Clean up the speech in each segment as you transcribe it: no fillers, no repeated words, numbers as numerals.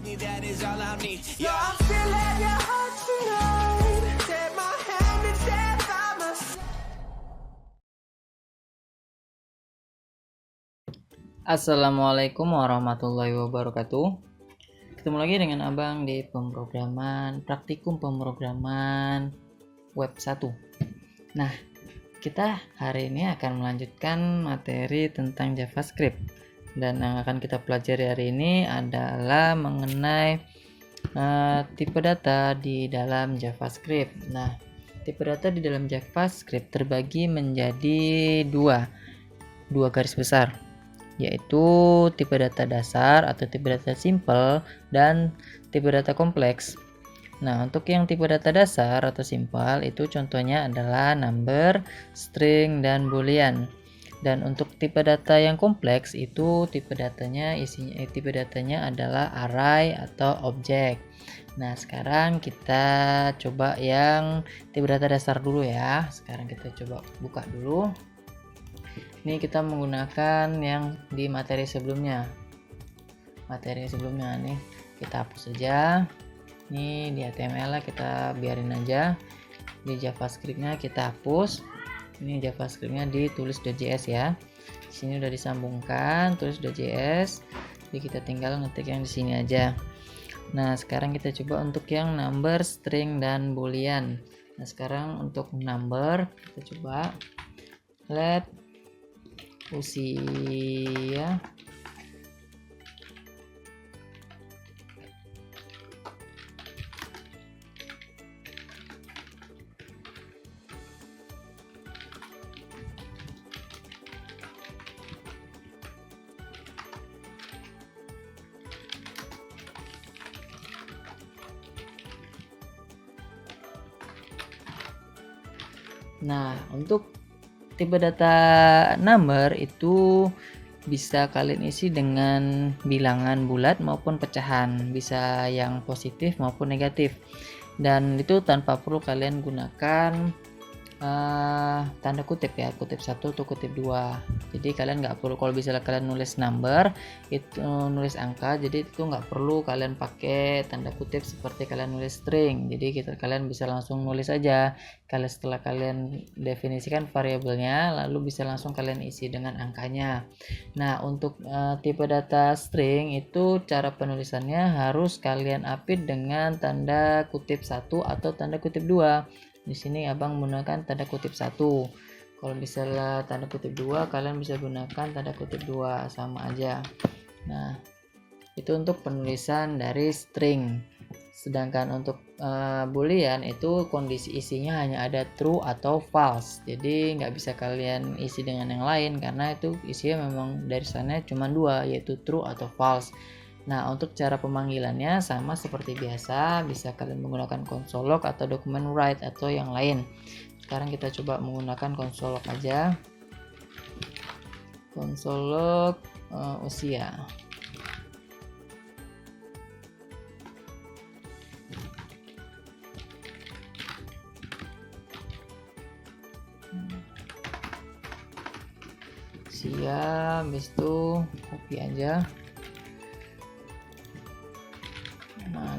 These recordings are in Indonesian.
me, that is all I need. So I'm still at your heart tonight. Take my hand and stand by my side. Assalamualaikum warahmatullahi wabarakatuh. Ketemu lagi dengan Abang di praktikum pemrograman web 1. Nah, kita hari ini akan melanjutkan materi tentang JavaScript. Dan yang akan kita pelajari hari ini adalah mengenai tipe data di dalam JavaScript. Nah, tipe data di dalam JavaScript terbagi menjadi dua garis besar, yaitu tipe data dasar atau tipe data simple dan tipe data kompleks. Nah, untuk yang tipe data dasar atau simple itu contohnya adalah number, string, dan boolean. Dan untuk tipe data yang kompleks itu tipe datanya adalah array atau objek. Nah, sekarang kita coba yang tipe data dasar dulu ya. Sekarang kita coba buka dulu. Ini kita menggunakan yang di materi sebelumnya nih, kita hapus saja. Ini di HTML nya kita biarin aja, di JavaScript-nya kita hapus. Ini JavaScript-nya di tulis.js ya. Di sini udah disambungkan tulis.js, jadi kita tinggal ngetik yang di sini aja. Nah, sekarang kita coba untuk yang number, string, dan boolean. Nah, sekarang untuk number kita coba let usia Nah, untuk tipe data number itu bisa kalian isi dengan bilangan bulat maupun pecahan, bisa yang positif maupun negatif, dan itu tanpa perlu kalian gunakan tanda kutip ya, kutip 1 atau kutip 2. Jadi kalian nggak perlu, kalau misalnya kalian nulis number itu nulis angka, jadi itu nggak perlu kalian pakai tanda kutip seperti kalian nulis string. Jadi kalian bisa langsung nulis aja. Setelah kalian definisikan variabelnya, lalu bisa langsung kalian isi dengan angkanya. Nah, untuk tipe data string itu cara penulisannya harus kalian update dengan tanda kutip 1 atau tanda kutip 2. Di sini Abang menggunakan tanda kutip 1. Kalau misalnya tanda kutip 2, kalian bisa gunakan tanda kutip 2, sama aja. Nah, itu untuk penulisan dari string. Sedangkan untuk boolean itu kondisi isinya hanya ada true atau false. Jadi nggak bisa kalian isi dengan yang lain karena itu isinya memang dari sana cuma 2, yaitu true atau false. Nah, untuk cara pemanggilannya sama seperti biasa, bisa kalian menggunakan console log atau document write atau yang lain. Sekarang kita coba menggunakan console log aja. Console log usia. Habis itu copy aja.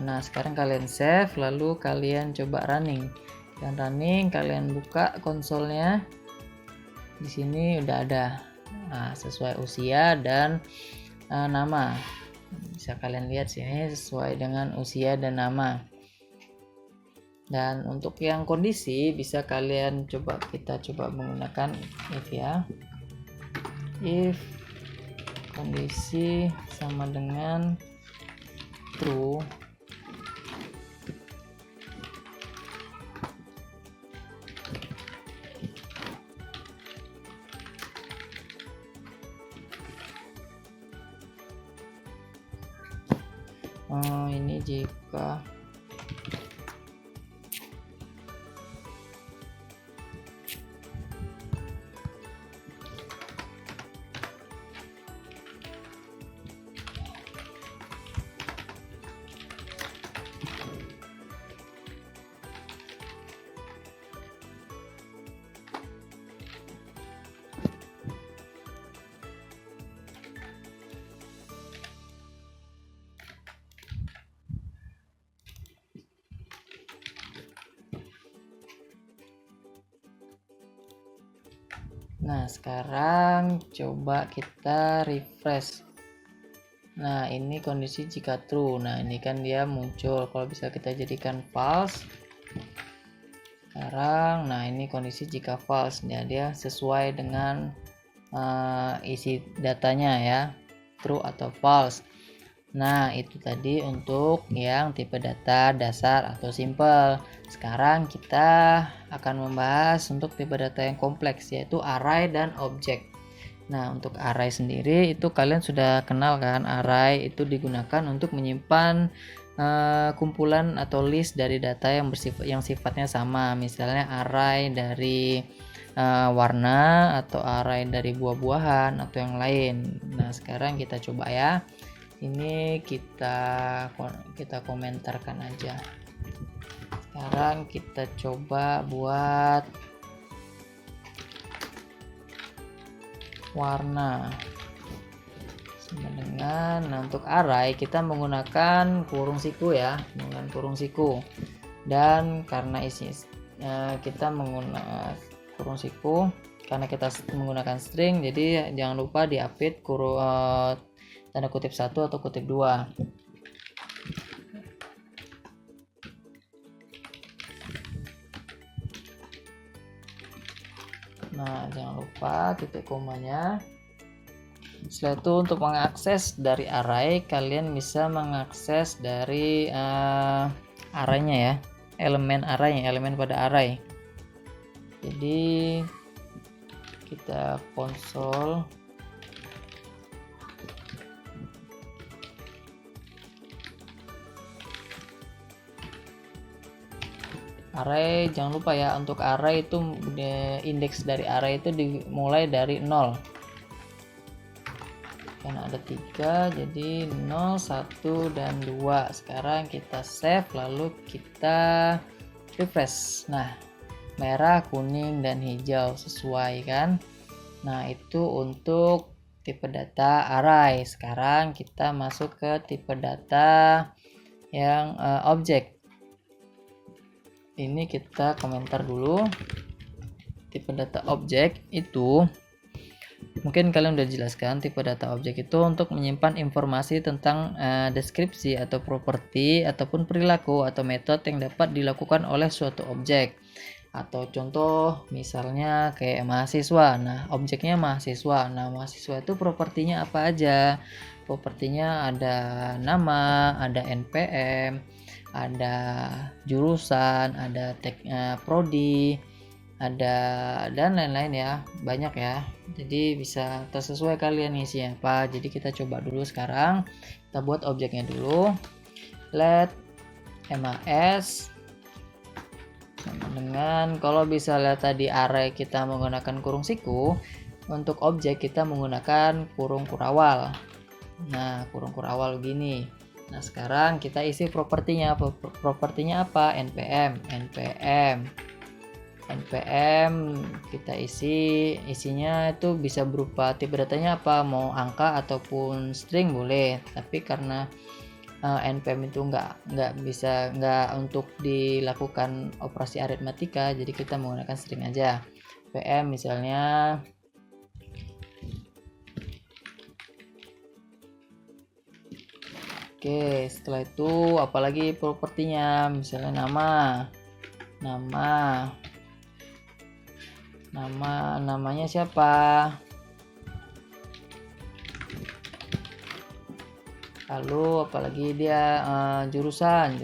Nah, sekarang kalian save, lalu kalian coba running. Dan kalian buka konsolnya. Di sini udah ada sesuai usia dan nama. Bisa kalian lihat sini sesuai dengan usia dan nama. Dan untuk yang kondisi bisa kalian kita coba menggunakan if ya. If kondisi sama dengan true, ini jika Nah, sekarang coba kita refresh. Nah, ini kondisi jika true. Nah, ini kan dia muncul. Kalau bisa kita jadikan false. Sekarang, nah ini kondisi jika false. Nah, dia sesuai dengan isi datanya ya, true atau false. Nah, itu tadi untuk yang tipe data dasar atau simple. Sekarang kita akan membahas untuk tipe data yang kompleks, yaitu array dan objek. Nah, untuk array sendiri itu kalian sudah kenal kan, array itu digunakan untuk menyimpan kumpulan atau list dari data yang sifatnya sama. Misalnya array dari warna atau array dari buah-buahan atau yang lain. Nah, sekarang kita coba ya. Ini kita komentarkan aja. Sekarang kita coba buat warna sama dengan, nah untuk array kita menggunakan kurung siku ya, menggunakan kurung siku, dan karena kita menggunakan kurung siku karena kita menggunakan string, jadi jangan lupa di-update tanda kutip 1 atau kutip 2. Nah, jangan lupa titik komanya. Setelah itu untuk mengakses dari array, kalian bisa mengakses dari arraynya ya, elemen pada array. Jadi kita konsol array, jangan lupa ya, untuk array itu indeks dari array itu dimulai dari 0 karena ada 3, jadi 0, 1, dan 2. Sekarang kita save lalu kita refresh. Nah, merah, kuning, dan hijau sesuai kan. Nah, itu untuk tipe data array. Sekarang kita masuk ke tipe data yang objek. Ini kita komentar dulu. Tipe data objek itu mungkin kalian udah jelaskan, tipe data objek itu untuk menyimpan informasi tentang deskripsi atau properti ataupun perilaku atau metode yang dapat dilakukan oleh suatu objek. Atau contoh misalnya kayak mahasiswa. Nah, objeknya mahasiswa. Nah, mahasiswa itu propertinya apa aja? Propertinya ada nama, ada NPM, ada jurusan, ada prodi, ada dan lain-lain ya, banyak ya. Jadi bisa tersesuai kalian isinya apa. Jadi kita coba dulu sekarang. Kita buat objeknya dulu. Let mas sama dengan, kalau bisa lihat tadi array kita menggunakan kurung siku, untuk objek kita menggunakan kurung kurawal. Nah, kurung kurawal gini. Nah, sekarang kita isi propertinya. Propertinya apa? npm kita isinya itu bisa berupa tipe datanya apa, mau angka ataupun string boleh, tapi karena npm itu nggak untuk dilakukan operasi aritmatika, jadi kita menggunakan string aja. npm misalnya oke, setelah itu apalagi propertinya, misalnya namanya siapa, lalu apalagi dia jurusan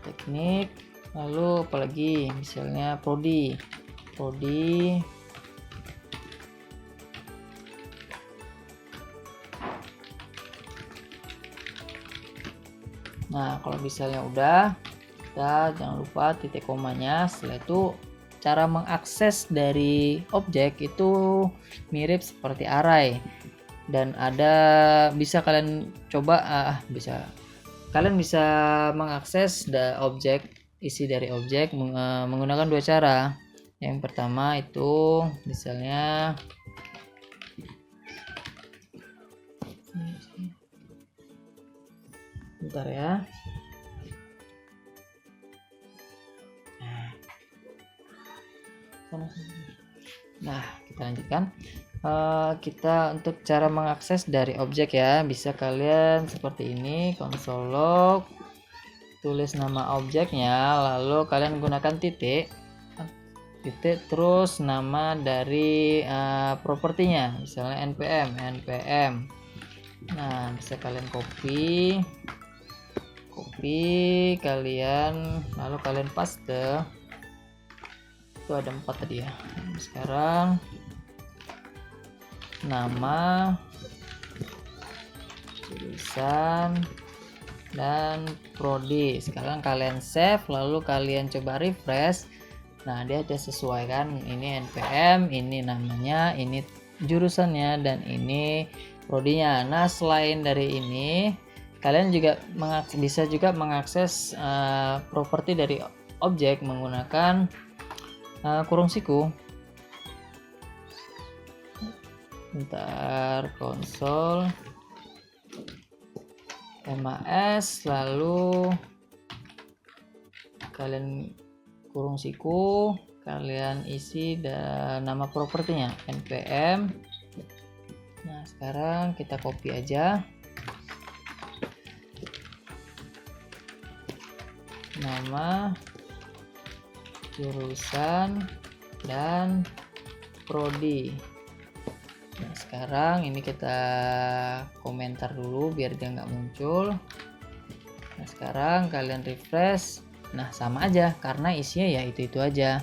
teknik, lalu apalagi misalnya prodi. Nah, kalau misalnya udah, kita jangan lupa titik komanya. Setelah itu cara mengakses dari objek itu mirip seperti array, dan bisa kalian coba kalian bisa mengakses isi dari objek menggunakan dua cara. Yang pertama itu misalnya bentar ya. kan. Kita untuk cara mengakses dari objek ya, bisa kalian seperti ini, console log, tulis nama objeknya, lalu kalian gunakan titik terus nama dari propertinya, misalnya npm. Nah, bisa kalian copy kalian, lalu kalian paste. Itu ada 4 tadi ya. Sekarang nama, tulisan, dan prodi. Sekarang kalian save, lalu kalian coba refresh. Nah, dia sudah sesuai kan, ini npm, ini namanya, ini jurusannya, dan ini prodinya. Nah, selain dari ini kalian juga bisa juga mengakses properti dari objek menggunakan kurung siku. Bentar, console mas, lalu kalian kurung siku, kalian isi dan nama propertinya npm. Nah, sekarang kita copy aja nama, jurusan, dan prodi. Nah, sekarang ini kita komentar dulu biar dia nggak muncul. Nah, sekarang kalian refresh. Nah, sama aja karena isinya ya itu aja.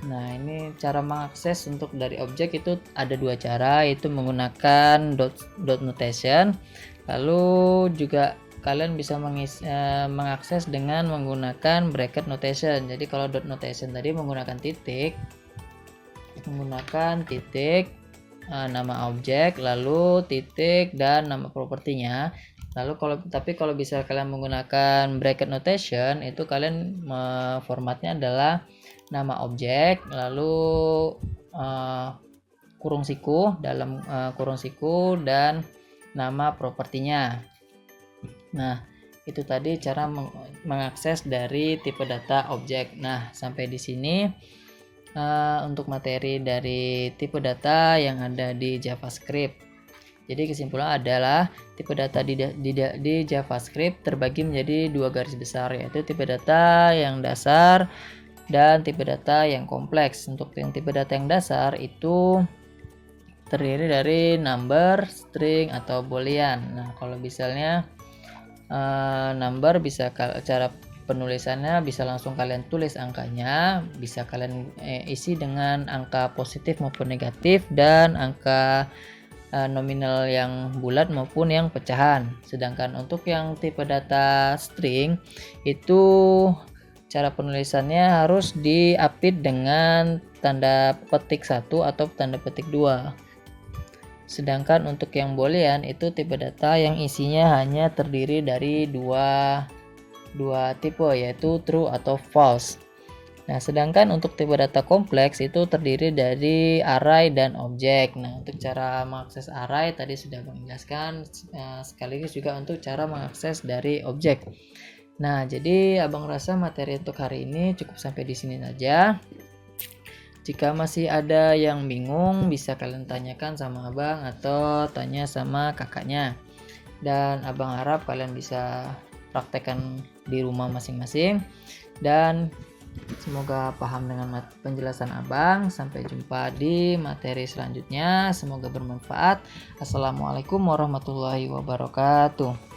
Nah, ini cara mengakses untuk dari objek itu ada 2 cara, yaitu menggunakan dot notation, lalu juga kalian bisa mengakses dengan menggunakan bracket notation. Jadi kalau dot notation tadi menggunakan titik, nama objek, lalu titik dan nama propertinya. Lalu kalau bisa kalian menggunakan bracket notation, itu kalian formatnya adalah nama objek, lalu kurung siku, dalam kurung siku, dan nama propertinya. Nah, itu tadi cara mengakses dari tipe data objek. Nah, sampai di sini untuk materi dari tipe data yang ada di JavaScript. Jadi kesimpulan adalah tipe data di JavaScript terbagi menjadi 2 garis besar, yaitu tipe data yang dasar dan tipe data yang kompleks. Untuk yang tipe data yang dasar itu terdiri dari number, string, atau boolean. Nah, kalau misalnya number, bisa cara penulisannya bisa langsung kalian tulis angkanya, bisa kalian isi dengan angka positif maupun negatif, dan angka nominal yang bulat maupun yang pecahan. Sedangkan untuk yang tipe data string itu cara penulisannya harus diapit dengan tanda petik 1 atau tanda petik 2. Sedangkan untuk yang boolean itu tipe data yang isinya hanya terdiri dari dua tipe, yaitu true atau false. Nah, sedangkan untuk tipe data kompleks itu terdiri dari array dan objek. Nah, untuk cara mengakses array tadi sudah menjelaskan, sekaligus juga untuk cara mengakses dari objek. Nah, jadi Abang rasa materi untuk hari ini cukup sampai di sini saja. Jika masih ada yang bingung, bisa kalian tanyakan sama Abang atau tanya sama kakaknya. Dan Abang harap kalian bisa praktekkan di rumah masing-masing. Dan semoga paham dengan penjelasan Abang. Sampai jumpa di materi selanjutnya. Semoga bermanfaat. Assalamualaikum warahmatullahi wabarakatuh.